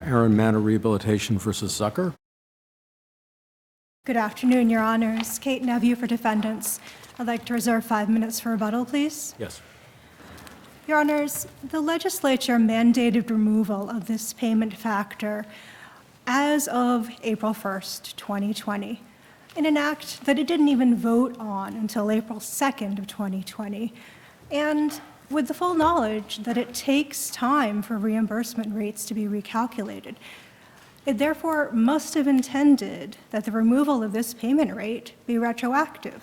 Aaron, Manor Rehabilitation versus Zucker. Good afternoon, Your Honors. Kate Nevue for defendants. I'd like to reserve 5 minutes for rebuttal, please. Yes. Your Honors, the legislature mandated removal of this payment factor as of April 1st, 2020, in an act that it didn't even vote on until April 2nd of 2020, and with the full knowledge that it takes time for reimbursement rates to be recalculated. It therefore must have intended that the removal of this payment rate be retroactive.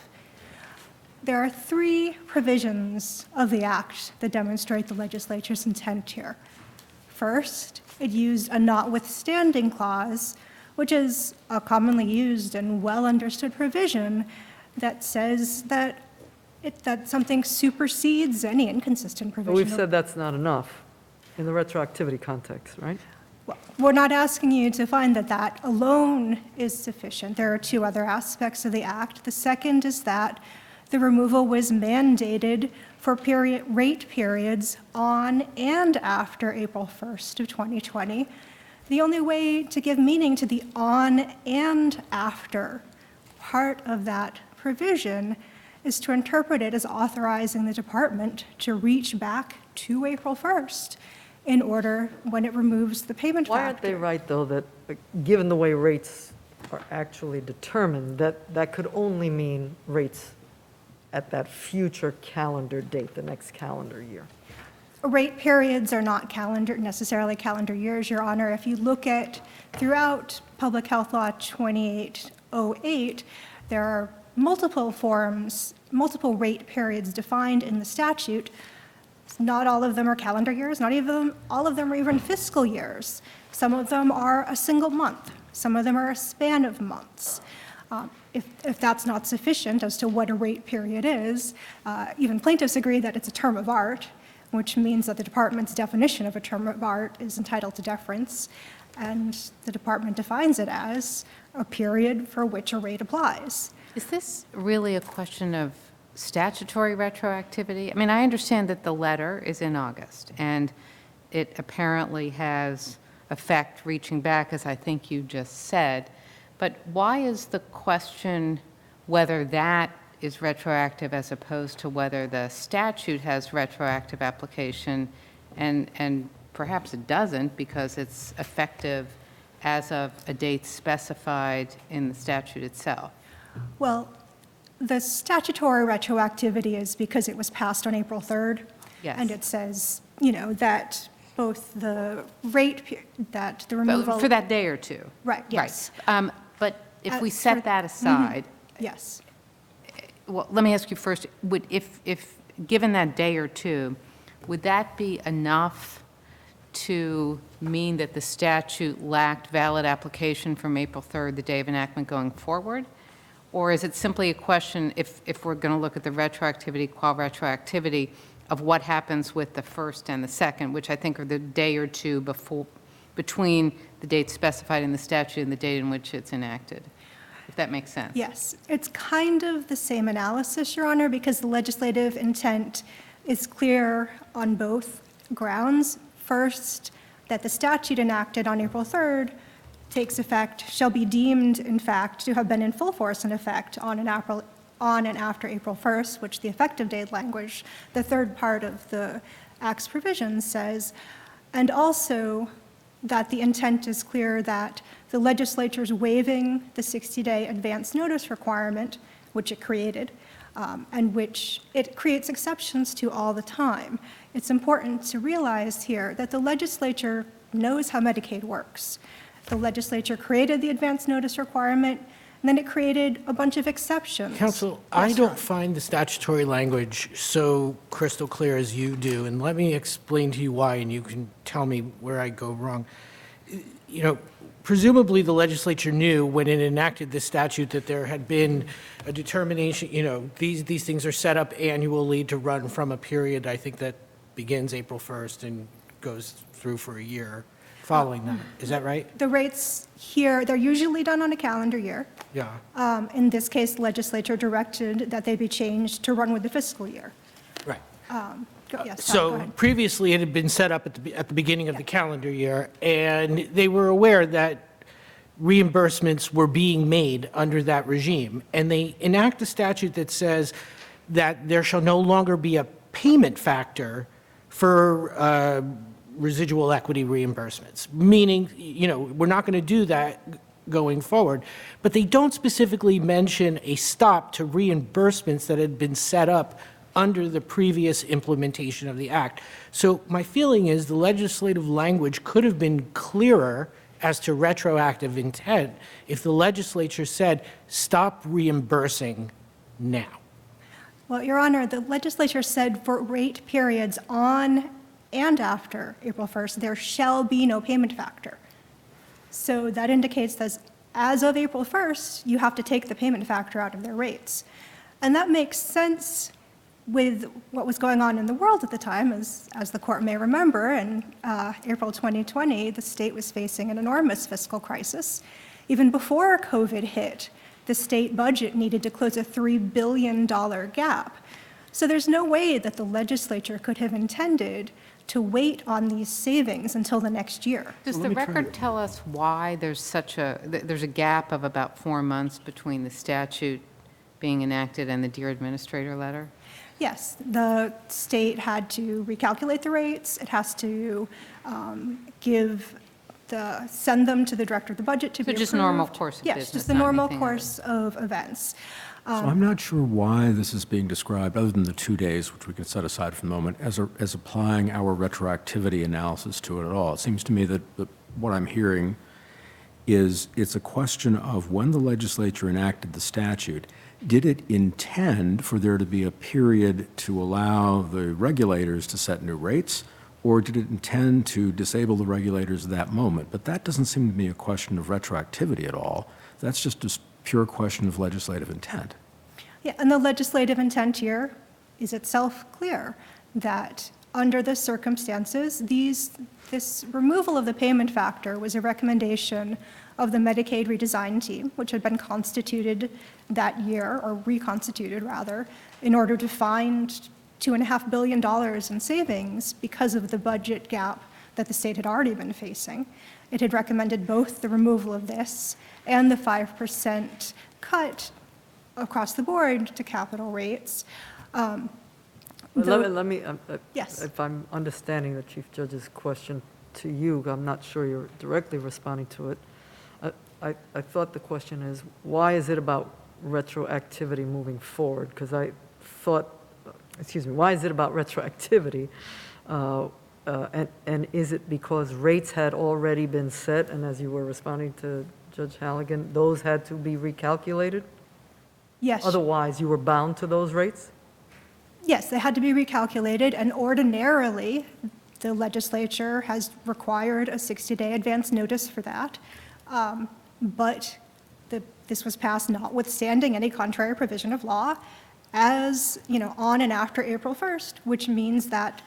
There are 3 provisions of the Act that demonstrate the legislature's intent here. First, it used a notwithstanding clause, which is a commonly used and well-understood provision that says that something supersedes any inconsistent provision. But we've said that's not enough in the retroactivity context, right? Well, we're not asking you to find that that alone is sufficient. There are 2 other aspects of the Act. The second is that the removal was mandated for rate periods on and after April 1st of 2020. The only way to give meaning to the on and after part of that provision is to interpret it as authorizing the department to reach back to April 1st in order when it removes the payment factor. Why aren't they right, though, that given the way rates are actually determined, that could only mean rates at that future calendar date, the next calendar year? Rate periods are not necessarily calendar years, Your Honor. If you look at throughout Public Health Law 2808, there are multiple rate periods defined in the statute. Not all of them are calendar years, not even all of them are even fiscal years. Some of them are a single month. Some of them are a span of months. If that's not sufficient as to what a rate period is, even plaintiffs agree that it's a term of art, which means that the department's definition of a term of art is entitled to deference, and the department defines it as a period for which a rate applies. Is this really a question of statutory retroactivity? I mean, I understand that the letter is in August, and it apparently has effect reaching back, as I think you just said. But why is the question whether that is retroactive as opposed to whether the statute has retroactive application, and perhaps it doesn't because it's effective as of a date specified in the statute itself? Well, the statutory retroactivity is because it was passed on April 3rd. Yes. And it says, that both the that the removal. For that day or two. Right, yes. Right. But if we set that aside. Yes. Well, let me ask you first, if given that day or two, would that be enough to mean that the statute lacked valid application from April 3rd, the day of enactment, going forward? Or is it simply a question, if we're going to look at the retroactivity, qual retroactivity, of what happens with the first and the second, which I think are the day or two between the date specified in the statute and the date in which it's enacted, if that makes sense? Yes, it's kind of the same analysis, Your Honor, because the legislative intent is clear on both grounds. First, that the statute enacted on April 3rd takes effect, shall be deemed, in fact, to have been in full force and effect on and after April 1st, which the effective date language, the third part of the Act's provision says, and also that the intent is clear that the legislature's waiving the 60-day advance notice requirement, which it created, and which it creates exceptions to all the time. It's important to realize here that the legislature knows how Medicaid works. The legislature created the advance notice requirement, and then it created a bunch of exceptions. Counsel, Yes, I don't sir. find the statutory language so crystal clear as you do, and let me explain to you why, and you can tell me where I go wrong. Presumably the legislature knew when it enacted this statute that there had been a determination, these things are set up annually to run from a period, I think, that begins April 1st and goes through for a year following that. Is that right? The rates here, they're usually done on a calendar year. Yeah. In this case, the legislature directed that they be changed to run with the fiscal year. Right. Yes, Tom, go So ahead. previously, it had been set up at the beginning of the calendar year, and they were aware that reimbursements were being made under that regime. And they enact a statute that says that there shall no longer be a payment factor for residual equity reimbursements, meaning, we're not going to do that going forward. But they don't specifically mention a stop to reimbursements that had been set up under the previous implementation of the act. So my feeling is the legislative language could have been clearer as to retroactive intent if the legislature said, stop reimbursing now. Well, Your Honor, the legislature said for rate periods on and after April 1st, there shall be no payment factor. So that indicates that as of April 1st, you have to take the payment factor out of their rates. And that makes sense with what was going on in the world at the time. As the court may remember, in April 2020, the state was facing an enormous fiscal crisis. Even before COVID hit, the state budget needed to close a $3 billion gap. So there's no way that the legislature could have intended to wait on these savings until the next year. Does the record tell us why there's there's a gap of about 4 months between the statute being enacted and the Dear Administrator letter? Yes, the state had to recalculate the rates. It has to send them to the director of the budget to be approved. just normal course of Yes, business, just the not normal anything course of events. So I'm not sure why this is being described, other than the 2 days, which we could set aside for the moment, as applying our retroactivity analysis to it at all. It seems to me that what I'm hearing is it's a question of when the legislature enacted the statute, did it intend for there to be a period to allow the regulators to set new rates, or did it intend to disable the regulators at that moment? But that doesn't seem to be a question of retroactivity at all. That's just a pure question of legislative intent. Yeah, and the legislative intent here is itself clear, that under the circumstances, this removal of the payment factor was a recommendation of the Medicaid redesign team, which had been constituted that year, or reconstituted rather, in order to find $2.5 billion in savings because of the budget gap that the state had already been facing. It had recommended both the removal of this and the 5% cut across the board to capital rates. Let me, Yes. if I'm understanding the Chief Judge's question to you, I'm not sure you're directly responding to it. I thought the question is, why is it about retroactivity moving forward? Because I thought, why is it about retroactivity? And is it because rates had already been set, and as you were responding to Judge Halligan, those had to be recalculated? Yes. Otherwise, you were bound to those rates? Yes, they had to be recalculated, and ordinarily, the legislature has required a 60-day advance notice for that. But this was passed notwithstanding any contrary provision of law, as, on and after April 1st, which means that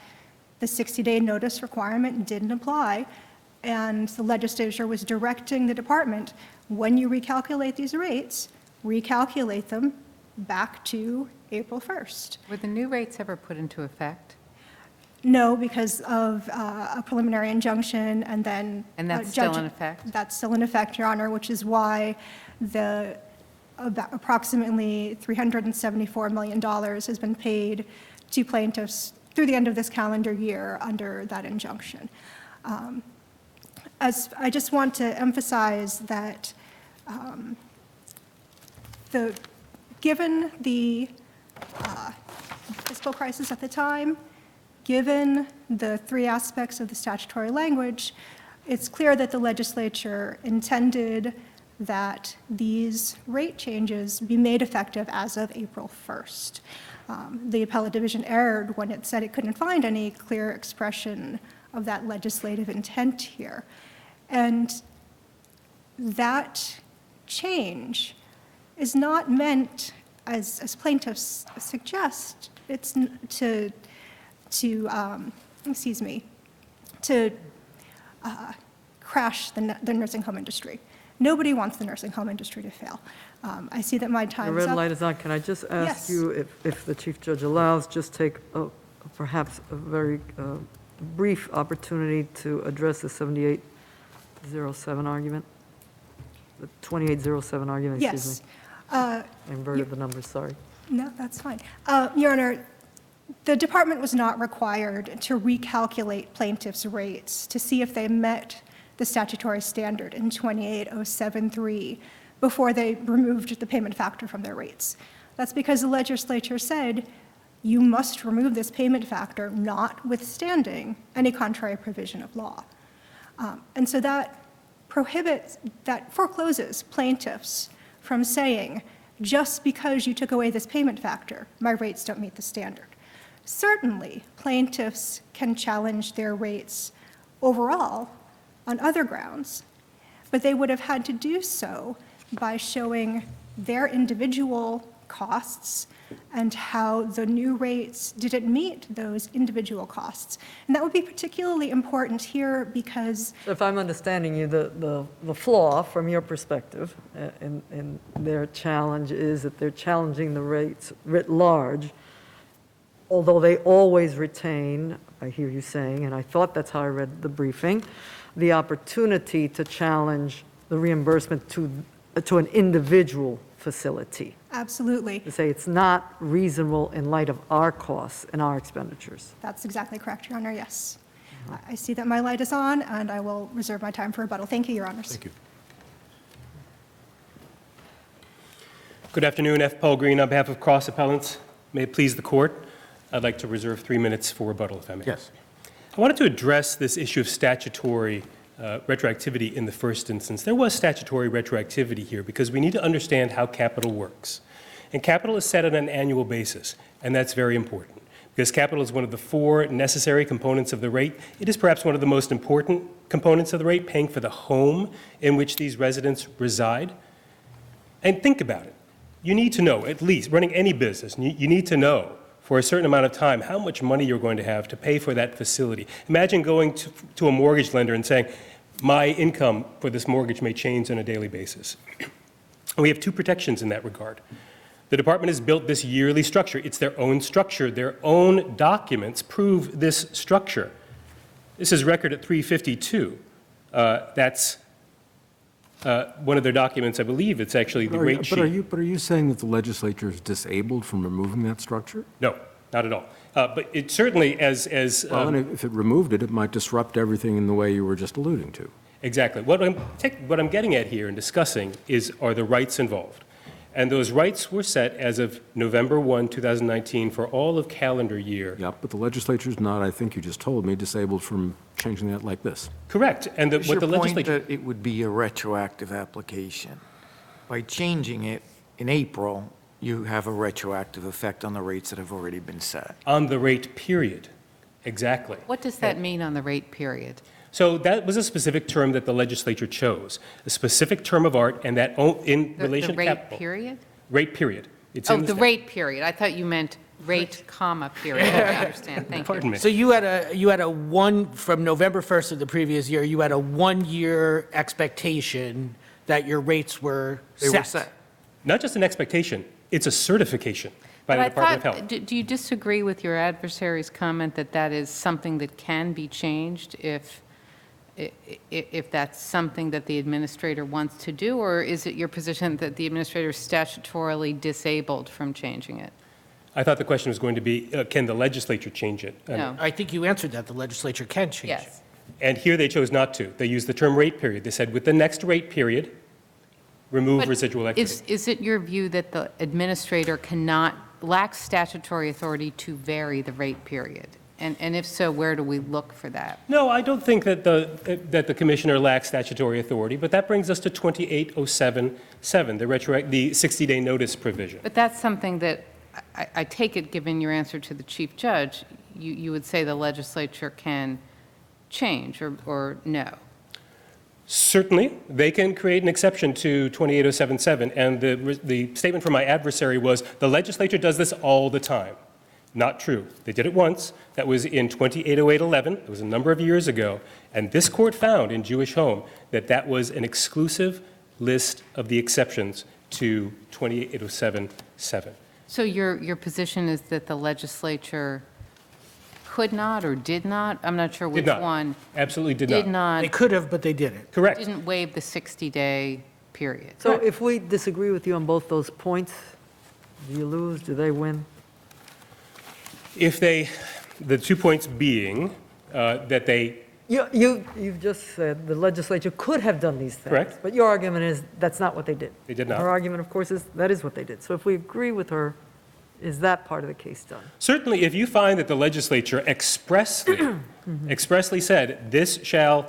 the 60-day notice requirement didn't apply, and the legislature was directing the department, when you recalculate these rates, recalculate them back to April 1st. Were the new rates ever put into effect? No, because of a preliminary injunction, and then... And that's still in effect? That's still in effect, Your Honor, which is why approximately $374 million has been paid to plaintiffs through the end of this calendar year under that injunction. As I just want to emphasize that given the fiscal crisis at the time, given the three aspects of the statutory language, it's clear that the legislature intended that these rate changes be made effective as of April 1st. The appellate division erred when it said it couldn't find any clear expression of that legislative intent here. And that change is not meant, as plaintiffs suggest, it's to crash the nursing home industry. Nobody wants the nursing home industry to fail. I see that my The time's red up. light is on. Can I just ask Yes. you, if the Chief Judge allows, just take a perhaps a very brief opportunity to address the 7807 argument? The 2807 argument, excuse Yes. me. I inverted the numbers, sorry. No, that's fine. Your Honor, the department was not required to recalculate plaintiffs' rates to see if they met the statutory standard in 28073 before they removed the payment factor from their rates. That's because the legislature said you must remove this payment factor notwithstanding any contrary provision of law. And so that forecloses plaintiffs from saying, just because you took away this payment factor, my rates don't meet the standard. Certainly, plaintiffs can challenge their rates overall on other grounds, but they would have had to do so by showing their individual costs and how the new rates didn't meet those individual costs. And that would be particularly important here because If I'm understanding you, the flaw from your perspective in their challenge is that they're challenging the rates writ large, although they always retain, I hear you saying, and I thought that's how I read the briefing, the opportunity to challenge the reimbursement to an individual facility. absolutely, To say it's not reasonable in light of our costs and our expenditures. that's exactly correct, Your Honor, yes. I see that my light is on, and I will reserve my time for rebuttal. Thank you, Your Honors. Thank you. Good afternoon, F. Paul Green on behalf of Cross Appellants. May it please the court, I'd like to reserve 3 minutes for rebuttal, if I may. Yes. I wanted to address this issue of statutory retroactivity in the first instance. There was statutory retroactivity here because we need to understand how capital works. And capital is set on an annual basis, and that's very important because capital is one of the 4 necessary components of the rate. It is perhaps one of the most important components of the rate, paying for the home in which these residents reside. And think about it. You need to know, at least, running any business, you need to know for a certain amount of time how much money you're going to have to pay for that facility. Imagine going to a mortgage lender and saying, my income for this mortgage may change on a daily basis. And we have 2 protections in that regard. The department has built this yearly structure. It's their own structure. Their own documents prove this structure. This is record at 352. That's one of their documents, I believe. It's actually the rate sheet. But are you saying that the legislature is disabled from removing that structure? No, not at all. But it certainly, as Well, and if it removed it, it might disrupt everything in the way you were just alluding to. exactly. What I'm getting at here and discussing are the rights involved. And those rights were set as of November 1, 2019 for all of calendar year. Yeah, but the legislature's not, I think you just told me, disabled from changing that like this. Correct. And Is what your the point legislature... that it would be a retroactive application? By changing it in April, you have a retroactive effect on the rates that have already been set. On the rate period. Exactly. What does that mean on the rate period? So that was a specific term that the legislature chose, a specific term of art, and that in relation The to rate capital. period? Rate period. It's Oh, in the statute. rate period. I thought you meant rate, comma, period. I understand. Thank you. Pardon me. So you had a one, from November 1st of the previous year, you had a 1-year expectation that your rates were They were set. Not just an expectation, it's a certification by the But I Department of thought, Health. do you disagree with your adversary's comment that that is something that can be changed if that's something that the administrator wants to do? Or is it your position that the administrator is statutorily disabled from changing it? I thought the question was going to be, can the legislature change it? No. I think you answered that. The legislature can change it. Yes. And here they chose not to. They used the term rate period. They said with the next rate period, remove But residual equity. Is it your view that the administrator lacks statutory authority to vary the rate period? And if so, where do we look for that? No, I don't think that the commissioner lacks statutory authority, but that brings us to 28077, the 60-day notice provision. But that's something that, I take it, given your answer to the chief judge, you would say the legislature can change or no? Certainly, they can create an exception to 28077, and the statement from my adversary was, the legislature does this all the time. Not true. They did it once. That was in 280811. It was a number of years ago. And this court found in Jewish Home that that was an exclusive list of the exceptions to 28077. So your position is that the legislature could not or did not? I'm not sure Did which not. one. Absolutely did Did not. not, They could have, but they didn't. Correct. didn't waive the 60-day period. So if we disagree with you on both those points, do you lose, do they win? If they, the 2 points being that they, You've just said the legislature could have done these things. Correct. But your argument is that's not what they did. They did not. Her argument, of course, is that is what they did. So if we agree with her, is that part of the case done? certainly if you find that the legislature expressly said, this shall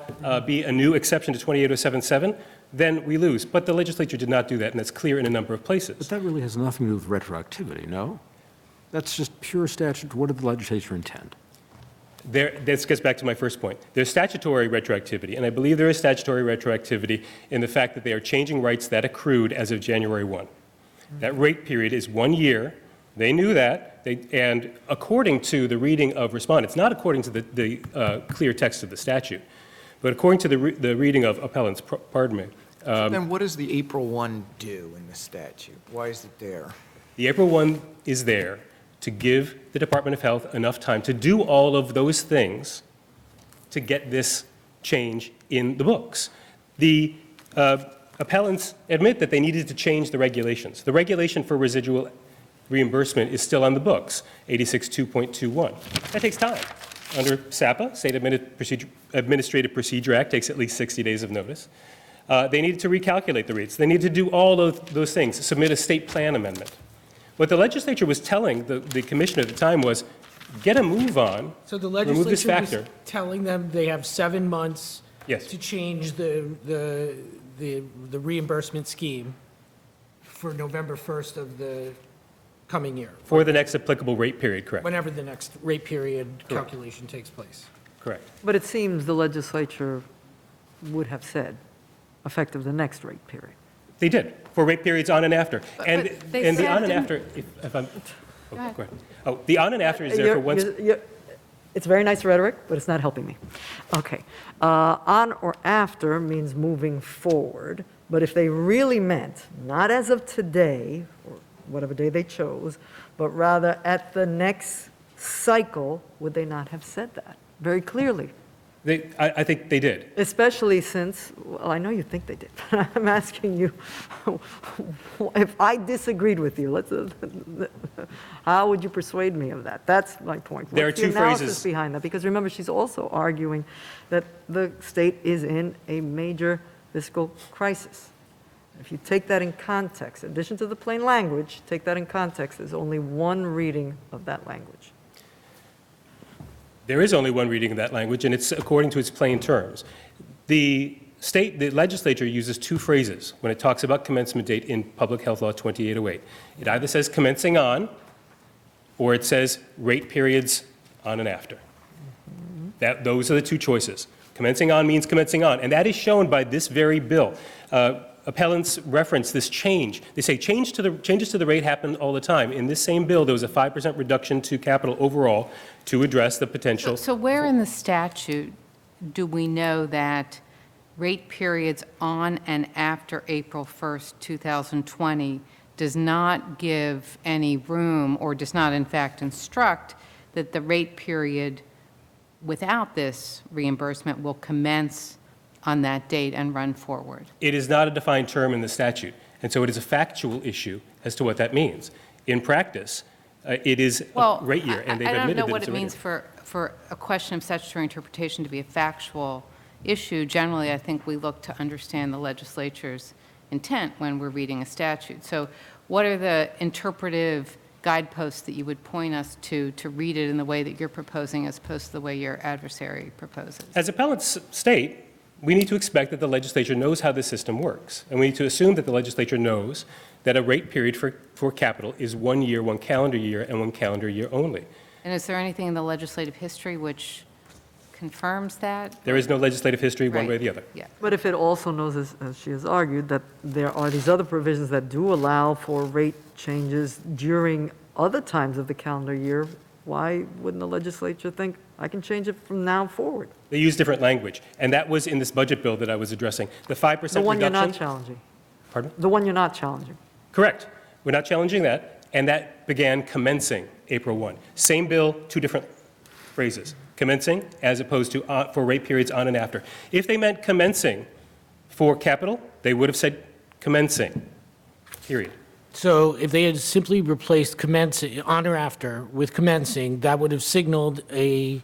be a new exception to 28077, then we lose. But the legislature did not do that, and that's clear in a number of But places. that really has nothing to do with retroactivity, no? That's just pure statute. What did the legislature intend? This gets back to my first point. There's statutory retroactivity, and I believe there is statutory retroactivity in the fact that they are changing rights that accrued as of January 1. That rate period is 1 year. They knew that, and according to the reading of respondents, not according to the clear text of the statute, but according to the reading of appellants, pardon me, Then what does the April 1 do in the statute? Why is it there? the April 1 is there to give the Department of Health enough time to do all of those things to get this change in the books. The appellants admit that they needed to change the regulations. The regulation for residual reimbursement is still on the books, 86.2.21. That takes time. Under SAPA, State Administrative Procedure Act, takes at least 60 days of notice. They needed to recalculate the rates. They needed to do all of those things, submit a state plan amendment. What the legislature was telling the commission at the time was, get a move on, So the remove this legislature was factor. telling them they have 7 months Yes. to change the reimbursement scheme for November 1st of the coming year, For the next applicable rate period, correct? whenever the next rate period calculation takes place. Correct. But it seems the legislature would have said, effective the next rate period. They did, for rate periods on and after. And but they the on and said- after, if I'm, oh, ahead. go ahead. Oh, the on and after is there for once, It's very nice rhetoric, but it's not helping me. Okay. On or after means moving forward, but if they really meant, not as of today, or whatever day they chose, but rather at the next cycle, would they not have said that very clearly? I think they did. Especially since, well, I know you think they did, but I'm asking you, if I disagreed with you, how would you persuade me of that? That's my point. There are What's the two analysis phrases. behind that? Because remember, she's also arguing that the state is in a major fiscal crisis. If you take that in context, in addition to the plain language, take that in context, there's only one reading of that language. There is only one reading of that language, and it's according to its plain terms. The legislature uses two phrases when it talks about commencement date in Public Health Law 2808. It either says commencing on, or it says rate periods on and after. Those are the two choices. Commencing on means commencing on, and that is shown by this very bill. Appellants reference this change. They say changes to the rate happen all the time. In this same bill, there was a 5% reduction to capital overall to address the potential. So where in the statute do we know that rate periods on and after April 1st, 2020 does not give any room or does not in fact instruct that the rate period without this reimbursement will commence on that date and run forward? It is not a defined term in the statute, and so it is a factual issue as to what that means. In practice, it is a Well, rate year, and they've I don't admitted know that what it's it a rate means year. for a question of statutory interpretation to be a factual issue. Generally, I think we look to understand the legislature's intent when we're reading a statute. So what are the interpretive guideposts that you would point us to read it in the way that you're proposing as opposed to the way your adversary proposes? As appellants state, we need to expect that the legislature knows how the system works, and we need to assume that the legislature knows that a rate period for capital is 1 year, 1 calendar year, and 1 calendar year only. And is there anything in the legislative history which confirms that? There is no legislative history one way or Right. the other. Yeah. But if it also knows, as she has argued, that there are these other provisions that do allow for rate changes during other times of the calendar year, why wouldn't the legislature think, I can change it from now forward? They use different language, and that was in this budget bill that I was addressing. The 5% reduction. The one you're not challenging. Pardon? The one you're not challenging. Correct. We're not challenging that, and that began commencing April 1. Same bill, two different phrases, commencing as opposed to for rate periods on and after. If they meant commencing for capital, they would have said commencing, period. So if they had simply replaced commencing, on or after, with commencing, that would have signaled an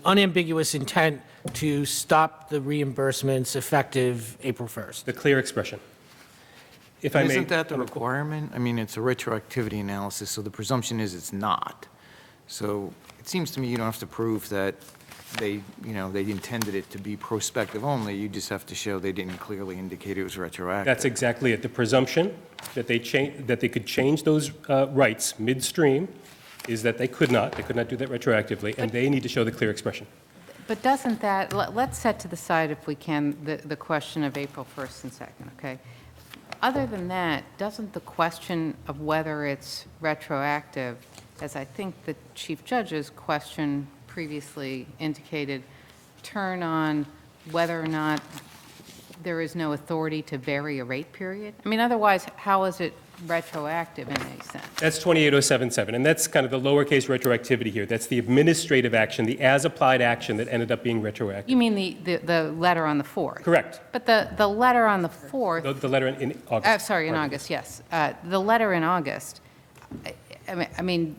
unambiguous intent to stop the reimbursements effective April 1st. The clear expression. If I may. Isn't that the requirement? I mean, it's a retroactivity analysis, so the presumption is it's not. So it seems to me you don't have to prove that they intended it to be prospective only. You just have to show they didn't clearly indicate it was retroactive. That's exactly it. The presumption that they could change those rights midstream is that they could not. They could not do that retroactively, and they need to show the clear expression. But doesn't that, let's set to the side, if we can, the question of April 1st and 2nd, okay? Other than that, doesn't the question of whether it's retroactive, as I think the Chief Judge's question previously indicated, turn on whether or not there is no authority to vary a rate period? I mean, otherwise, how is it retroactive in any sense? That's 28077, and that's kind of the lowercase retroactivity here. That's the administrative action, the as-applied action that ended up being retroactive. You mean the letter on the 4th? Correct. But the letter on the 4th, The letter in August. sorry, in August, yes. The letter in August, I mean,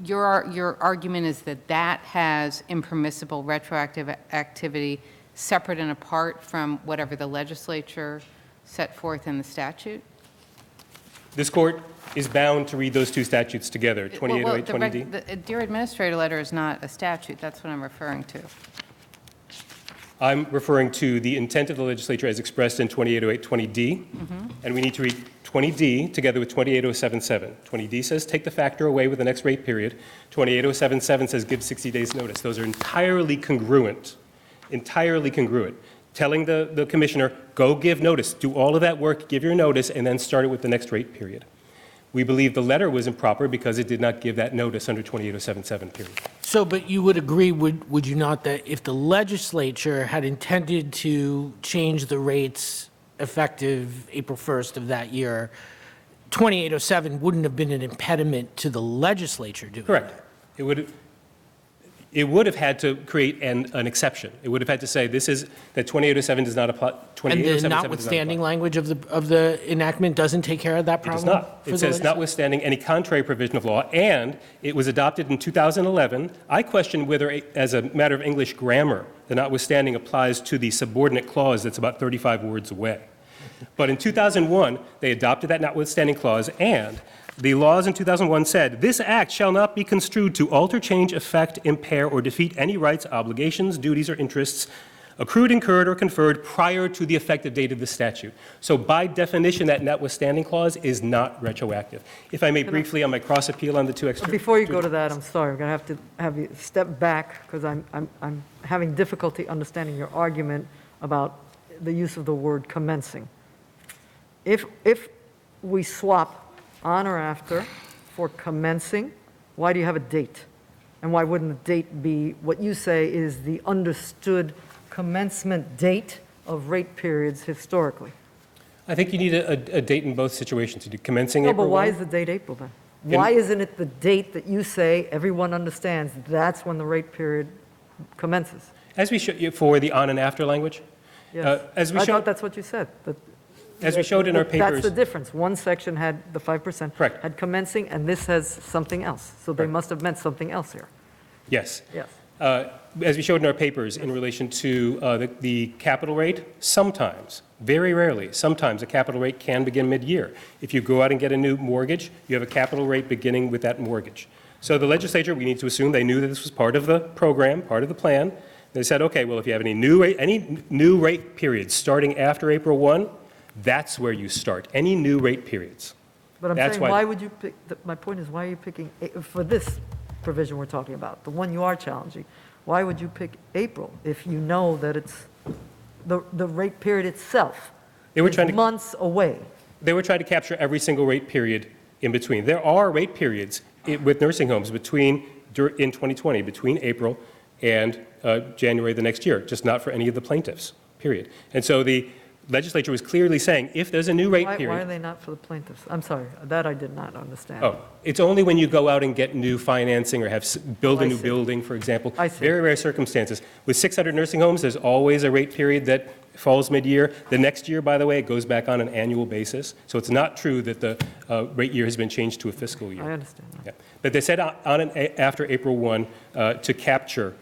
your argument is that that has impermissible retroactive activity separate and apart from whatever the legislature set forth in the statute? This court is bound to read those two statutes together, 2808, Well, 20D. the Dear Administrator letter is not a statute. That's what I'm referring to. I'm referring to the intent of the legislature as expressed in 2808, 20D, and we need to read 20D together with 28077. 20D says take the factor away with the next rate period. 28077 says give 60 days notice. Those are entirely congruent, telling the commissioner, go give notice, do all of that work, give your notice, and then start it with the next rate period. We believe the letter was improper because it did not give that notice under 28077, period. So, but you would agree, would you not, that if the legislature had intended to change the rates effective April 1st of that year, 2807 wouldn't have been an impediment to the legislature doing that? Correct. It would have had to create an exception. It would have had to say this is that 2807 does not apply. And the notwithstanding language of the enactment doesn't take care of that It problem? does not. It says notwithstanding any contrary provision of law, and it was adopted in 2011. I question whether, as a matter of English grammar, the notwithstanding applies to the subordinate clause that's about 35 words away. But in 2001, they adopted that notwithstanding clause, and the laws in 2001 said, this act shall not be construed to alter, change, affect, impair, or defeat any rights, obligations, duties, or interests accrued, incurred, or conferred prior to the effective date of the statute. So by definition, that notwithstanding clause is not retroactive. If I may briefly, on my cross appeal on the two extra. Before you go to that, I'm sorry, I'm going to have to have you step back because I'm having difficulty understanding your argument about the use of the word commencing. If we swap on or after for commencing, why do you have a date? And why wouldn't the date be what you say is the understood commencement date of rate periods historically? I think you need a date in both situations. You do commencing No, April but why 1. is the date April then? Why isn't it the date that you say everyone understands that's when the rate period commences? As we showed for the on and after language, Yes. as we I showed, thought that's what you said. as we showed in our That's papers. the difference. One section had the 5%. Correct. Had commencing, and this has something else. So they Correct. must have meant something else here. Yes. Yes. As we showed in our papers in relation to the capital rate, sometimes, very rarely, sometimes a capital rate can begin mid-year. If you go out and get a new mortgage, you have a capital rate beginning with that mortgage. So the legislature, we need to assume they knew that this was part of the program, part of the plan. They said, okay, well, if you have any new rate periods starting after April 1, that's where you start, any new rate periods. But I'm That's saying, why- why would you pick, my point is, why are you picking, for this provision we're talking about, the one you are challenging, why would you pick April if you know that it's, the rate period itself They were is trying to- months away? They were trying to capture every single rate period in between. There are rate periods with nursing homes in 2020, between April and January the next year, just not for any of the plaintiffs, period. And so the Legislature was clearly saying, if there's a new rate Why are period. they not for the plaintiffs? I'm sorry, that I did not understand. Oh, it's only when you go out and get new financing or build Oh, a I new see. building, for example. I see. Very rare circumstances. With 600 nursing homes, there's always a rate period that falls mid-year. The next year, by the way, it goes back on an annual basis. So it's not true that the rate year has been changed to a fiscal year. I understand that. Yeah. But they said after April 1 to capture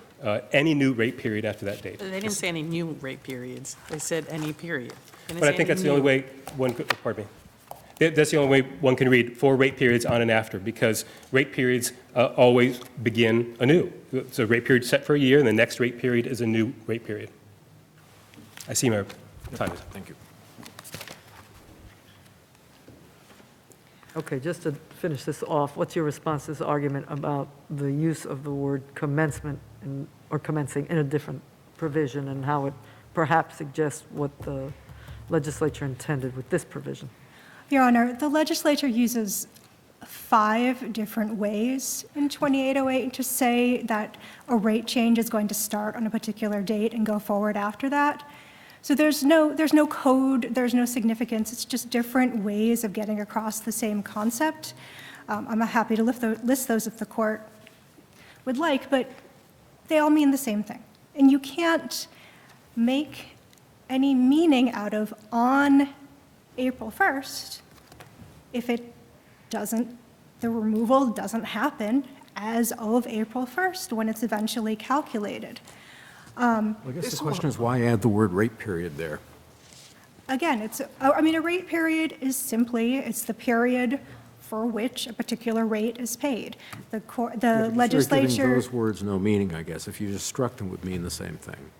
any new rate period after that date. They didn't say any new rate periods. They said any period. They didn't But I say think any that's the only new. way one could, pardon me. That's the only way one can read 4 rate periods on and after, because rate periods always begin anew. So rate period set for a year, and the next rate period is a new rate period. I see my time is up. Thank you. Okay, just to finish this off, what's your response to this argument about the use of the word commencement or commencing in a different provision, and how it perhaps suggests what the legislature intended with this provision? Your Honor, the legislature uses 5 different ways in 2808 to say that a rate change is going to start on a particular date and go forward after that. So there's no code, there's no significance. It's just different ways of getting across the same concept. I'm happy to list those if the court would like, but they all mean the same thing. And you can't make any meaning out of on April 1st if it doesn't, the removal doesn't happen as of April 1st when it's eventually calculated. Well, I guess the question is, why add the word rate period there? Again, a rate period is simply, it's the period for which a particular rate is paid. The Yeah, but you're sort of legislature. giving those words no meaning, I guess. If you just struck them would mean the same thing.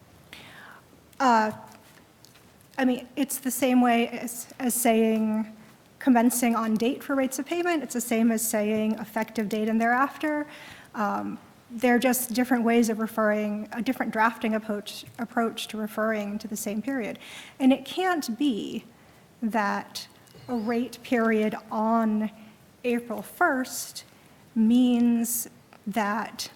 It's the same way as saying commencing on date for rates of payment. It's the same as saying effective date and thereafter. They're just different ways of referring, a different drafting approach to referring to the same period. And it can't be that a rate period on April 1st means that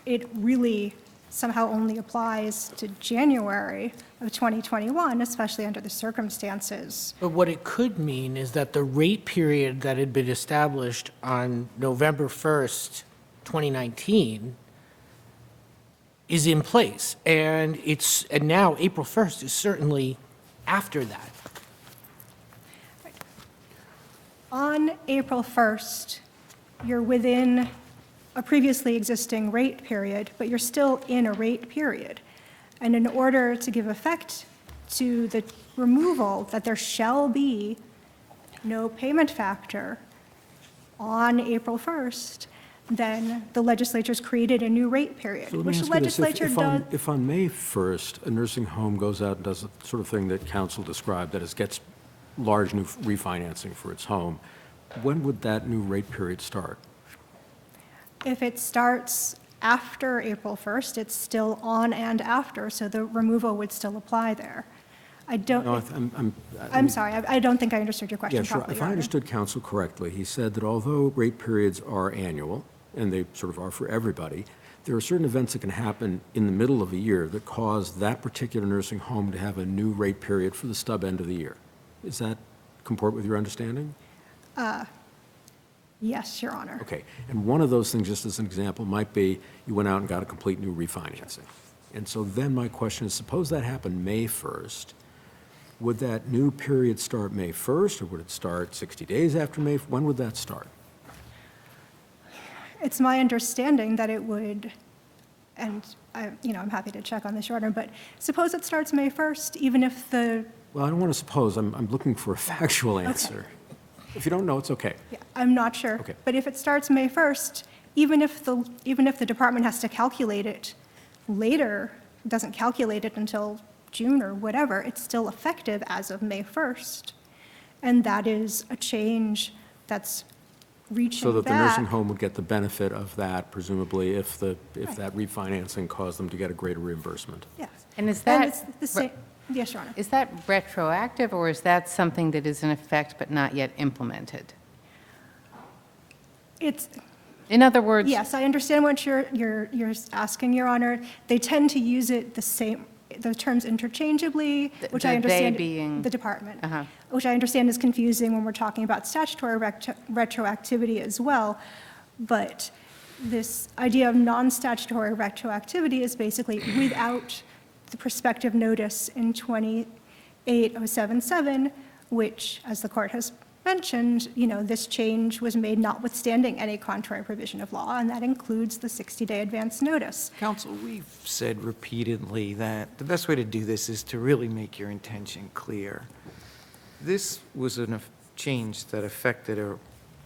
it really somehow only applies to January of 2021, especially under the circumstances. But what it could mean is that the rate period that had been established on November 1st, 2019 is in place, and now April 1st is certainly after that. On April 1st, you're within a previously existing rate period, but you're still in a rate period. And in order to give effect to the removal that there shall be no payment factor on April 1st, then the legislature's created a new rate period, So let me which the ask you this. legislature does. If on May 1st, a nursing home goes out and does the sort of thing that council described, that is, gets large new refinancing for its home, when would that new rate period start? If it starts after April 1st, it's still on and after, so the removal would still apply there. I don't, No, I'm sorry, I don't think I understood your Yeah, question sure. properly. If Your I Honor. understood counsel correctly, he said that although rate periods are annual, and they sort of are for everybody, there are certain events that can happen in the middle of a year that cause that particular nursing home to have a new rate period for the stub end of the year. Is that comport with your understanding? Yes, Your Honor. Okay. And one of those things, just as an example, might be you went out and got a complete new refinancing. And so then my question is, suppose that happened May 1st. Would that new period start May 1st, or would it start 60 days after May? When would that start? It's my understanding that it would, and I'm happy to check on this, Your Honor, but suppose it starts May 1st, even if the, Well, I don't want to suppose. I'm looking for a factual answer. If you don't know, it's okay. yeah, I'm not sure. Okay. But if it starts May 1st, even if the department has to calculate it later, doesn't calculate it until June or whatever, it's still effective as of May 1st. And that is a change that's reaching So that the nursing back. home would get the benefit of that, presumably, if that refinancing caused them to get a greater reimbursement. Yes. And is that- it's the same, yes, Your Honor. Is that retroactive, or is that something that is in effect but not yet implemented? It's, In other words, yes, I understand what you're asking, Your Honor. They tend to use it the same, those terms interchangeably, which the I they understand. being- The department. Uh-huh. Which I understand is confusing when we're talking about statutory retroactivity as well. But this idea of non-statutory retroactivity is basically without the prospective notice in 28077, which, as the court has mentioned, this change was made notwithstanding any contrary provision of law, and that includes the 60-day advance notice. Counsel, we've said repeatedly that the best way to do this is to really make your intention clear. This was a change that affected a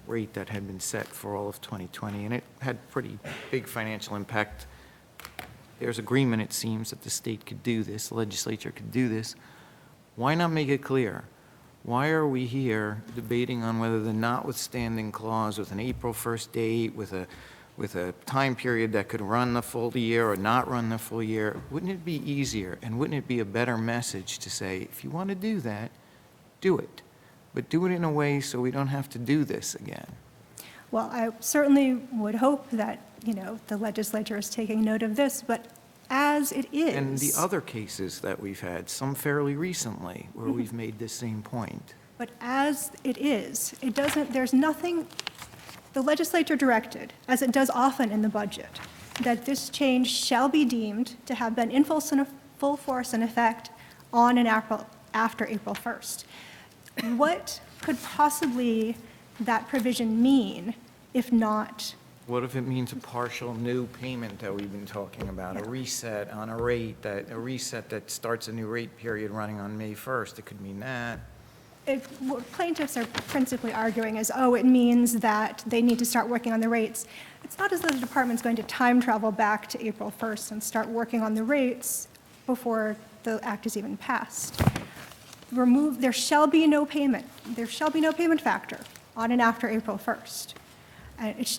rate that had been set for all of 2020, and it had pretty big financial impact. There's agreement, it seems, that the state could do this, the legislature could do this. Why not make it clear? Why are we here debating on whether the notwithstanding clause with an April 1st date, with a time period that could run the full year or not run the full year? Wouldn't it be easier, and wouldn't it be a better message to say, if you want to do that, do it, but do it in a way so we don't have to do this again? Well, I certainly would hope that, the legislature is taking note of this, but as it is. And the other cases that we've had, some fairly recently, where we've made this same point. But as it is, there's nothing, the legislature directed, as it does often in the budget, that this change shall be deemed to have been in full force and effect on and after April 1st. What could possibly that provision mean if not? What if it means a partial new payment that we've been talking about, a reset on a reset that starts a new rate period running on May 1st? It could mean that. What plaintiffs are principally arguing is, it means that they need to start working on the rates. It's not as though the department's going to time travel back to April 1st and start working on the rates before the act is even passed. There shall be no payment. There shall be no payment factor on and after April 1st.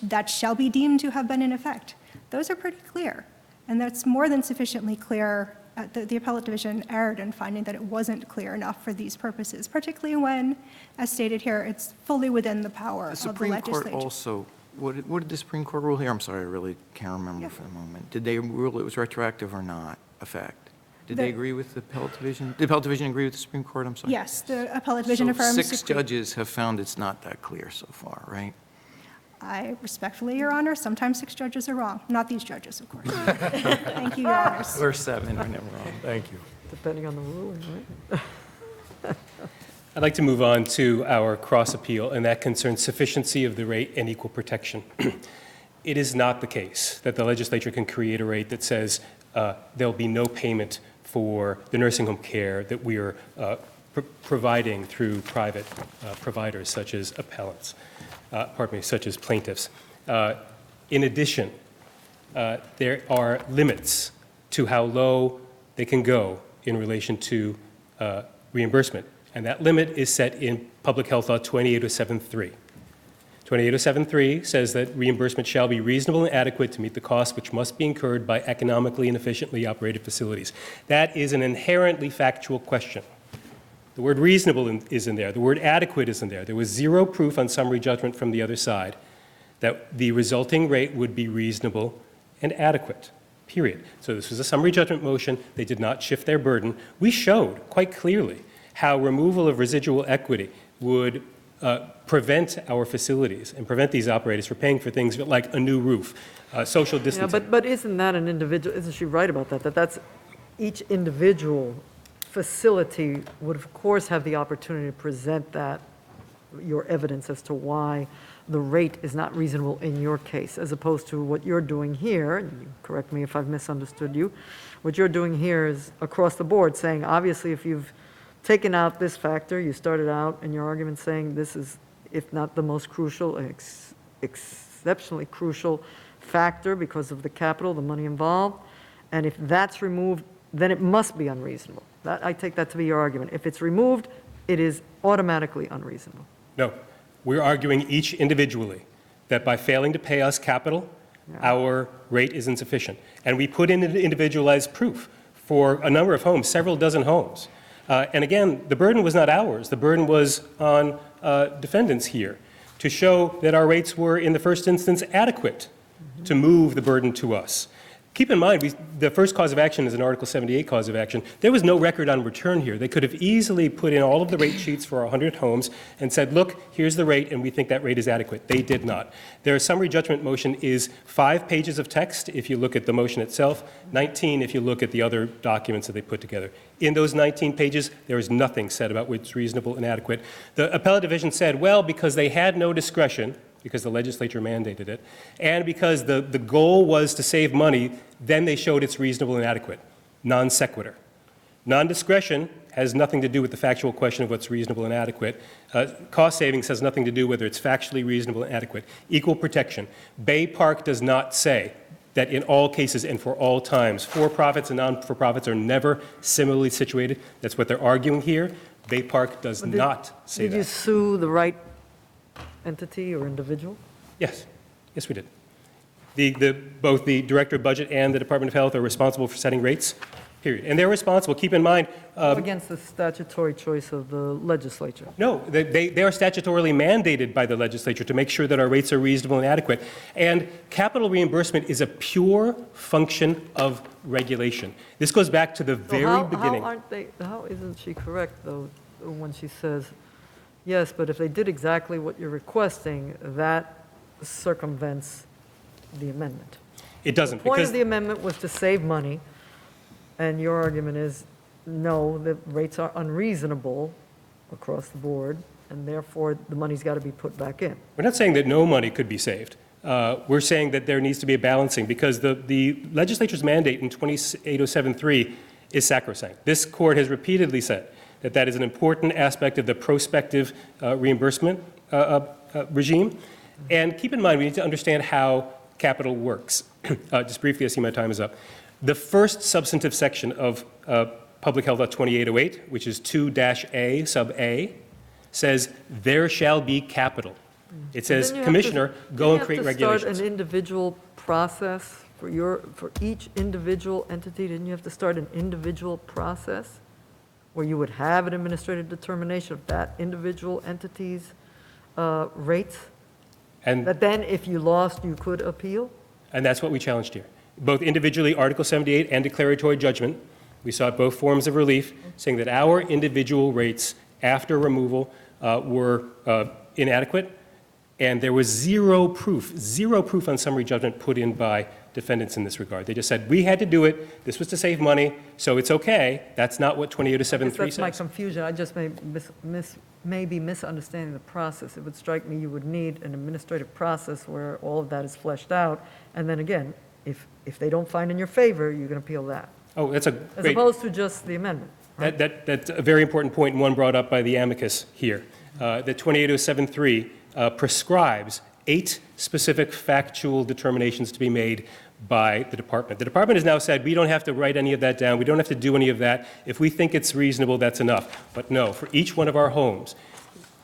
That shall be deemed to have been in effect. Those are pretty clear, and that's more than sufficiently clear. The appellate division erred in finding that it wasn't clear enough for these purposes, particularly when, as stated here, it's fully within the power of the legislature. The Supreme Court also, what did the Supreme Court rule here? I'm sorry, I really can't remember for the moment. Did they rule it was retroactive or not effect? Did they agree with the appellate division? Did the appellate division agree with the Supreme Court? I'm sorry. Yes, the appellate division So affirms. 6 judges have found it's not that clear so far, right? I respectfully, Your Honor, sometimes 6 judges are wrong. Not these judges, of course. Thank you, Your Honors. We're 7, we're never wrong. Thank you. Depending on the ruling, right? I'd like to move on to our cross appeal, and that concerns sufficiency of the rate and equal protection. It is not the case that the legislature can create a rate that says there'll be no payment for the nursing home care that we are providing through private providers such as appellants, such as plaintiffs. In addition, there are limits to how low they can go in relation to reimbursement, and that limit is set in Public Health Law 28073. 28073 says that reimbursement shall be reasonable and adequate to meet the costs which must be incurred by economically and efficiently operated facilities. That is an inherently factual question. The word reasonable isn't there. The word adequate isn't there. There was zero proof on summary judgment from the other side that the resulting rate would be reasonable and adequate, period. So this was a summary judgment motion. They did not shift their burden. We showed quite clearly how removal of residual equity would prevent our facilities and prevent these operators from paying for things like a new roof, social distancing. Yeah, but isn't that an individual, isn't she right about that? That's each individual facility would, of course, have the opportunity to present your evidence as to why the rate is not reasonable in your case, as opposed to what you're doing here, and you correct me if I've misunderstood you, what you're doing here is across the board saying, obviously, if you've taken out this factor, you started out in your argument saying this is, if not the most crucial, exceptionally crucial factor because of the capital, the money involved, and if that's removed, then it must be unreasonable. I take that to be your argument. If it's removed, it is automatically unreasonable. No, we're arguing each individually that by failing to pay us capital, our rate is insufficient. And we put in individualized proof for a number of homes, several dozen homes. And again, the burden was not ours. The burden was on defendants here to show that our rates were, in the first instance, adequate to move the burden to us. Keep in mind, the first cause of action is an Article 78 cause of action. There was no record on return here. They could have easily put in all of the rate sheets for 100 homes and said, look, here's the rate, and we think that rate is adequate. They did not. Their summary judgment motion is 5 pages of text if you look at the motion itself, 19 if you look at the other documents that they put together. In those 19 pages, there is nothing said about what's reasonable and adequate. The appellate division said, well, because they had no discretion, because the legislature mandated it, and because the goal was to save money, then they showed it's reasonable and adequate. Non sequitur. Non-discretion has nothing to do with the factual question of what's reasonable and adequate. Cost savings has nothing to do whether it's factually reasonable and adequate. Equal protection. Bay Park does not say that in all cases and for all times, for-profits and non-for-profits are never similarly situated. That's what they're arguing here. Bay Park does not say Did you that. sue the right entity or individual? Yes. Yes, we did. Both the Director of Budget and the Department of Health are responsible for setting rates, period. And they're responsible, keep in mind. Against the statutory choice of the legislature? No, they are statutorily mandated by the legislature to make sure that our rates are reasonable and adequate. And capital reimbursement is a pure function of regulation. This goes back to the very beginning. How isn't she correct, though, when she says, yes, but if they did exactly what you're requesting, that circumvents the amendment? It doesn't. The point because of the amendment was to save money, and your argument is, no, the rates are unreasonable across the board, and therefore the money's got to be put back in. We're not saying that no money could be saved. We're saying that there needs to be a balancing because the legislature's mandate in 28073 is sacrosanct. This court has repeatedly said that that is an important aspect of the prospective reimbursement regime. And keep in mind, we need to understand how capital works. Just briefly, I see my time is up. The first substantive section of Public Health Law 2808, which is 2-A, sub A, says there shall be capital. It says, Commissioner, go and create regulations. Didn't you have to start an individual process for each individual entity? Didn't you have to start an individual process where you would have an administrative determination of that individual entity's rates? And That then, if you lost, you could appeal? And that's what we challenged here. Both individually, Article 78 and declaratory judgment, we sought both forms of relief, saying that our individual rates after removal were inadequate, and there was zero proof on summary judgment put in by defendants in this regard. They just said, we had to do it, this was to save money, so it's okay. That's not what 28073 That's says. my confusion. I just may be misunderstanding the process. It would strike me you would need an administrative process where all of that is fleshed out, and then again, if they don't find in your favor, you can appeal that, Oh, that's a as great... opposed to just the amendment. Right? That's a very important point, and one brought up by the amicus here. That 28073 prescribes 8 specific factual determinations to be made by the department. The department has now said, we don't have to write any of that down, we don't have to do any of that. If we think it's reasonable, that's enough. But no, for each one of our homes,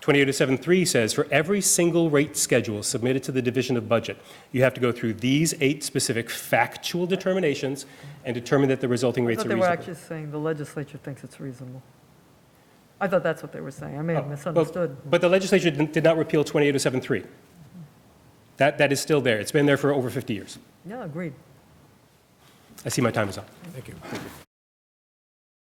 28073 says, for every single rate schedule submitted to the Division of Budget, you have to go through these 8 specific factual determinations and determine that the resulting I rates thought are they were reasonable. actually saying the legislature thinks it's reasonable. I thought that's what they were saying. I may have Oh, misunderstood. But the legislature did not repeal 28073. That is still there. It's been there for over 50 years. Yeah, agreed. I see my time is up. Thank you.